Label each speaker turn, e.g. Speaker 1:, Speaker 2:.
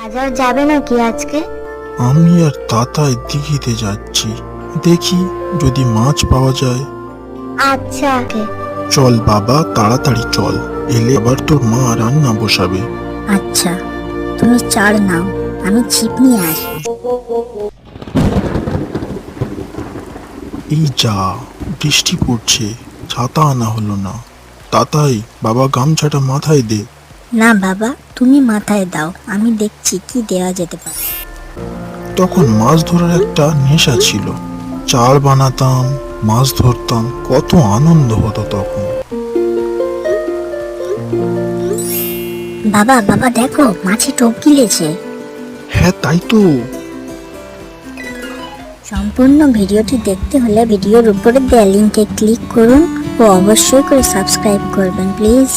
Speaker 1: বাজার যাবে নাকি আজকে?
Speaker 2: আমি আর তাতাই দিঘিতে যাচ্ছি, দেখি যদি মাছ পাওয়া যায়।
Speaker 1: আচ্ছা।
Speaker 2: চল বাবা, তাড়াতাড়ি চল, এলে আবার তোর মা রান্না বসাবে।
Speaker 3: আচ্ছা, তুমি চার নাও, আমি ছিপ নিয়ে আসি।
Speaker 2: এই যা, বৃষ্টি পড়ছে, ছাতা আনা হলো না। তাতাই, বাবা গামছাটা মাথায় দে।
Speaker 3: না বাবা, তুমি মাথায় দাও, আমি দেখছি কি দেওয়া যেতে পারে।
Speaker 2: তখন মাছ ধরার একটা নেশা ছিল, চার বানাতাম, মাছ ধরতাম, কত আনন্দ হতো তখন।
Speaker 3: বাবা বাবা দেখো, মাছি টোপ গিলেছে।
Speaker 2: হ্যাঁ তাই তো।
Speaker 3: সম্পূর্ণ ভিডিওটি দেখতে হলে ভিডিওর উপরে দেওয়া লিঙ্কে ক্লিক করুন ও অবশ্যই করে সাবস্ক্রাইব করবেন প্লিজ।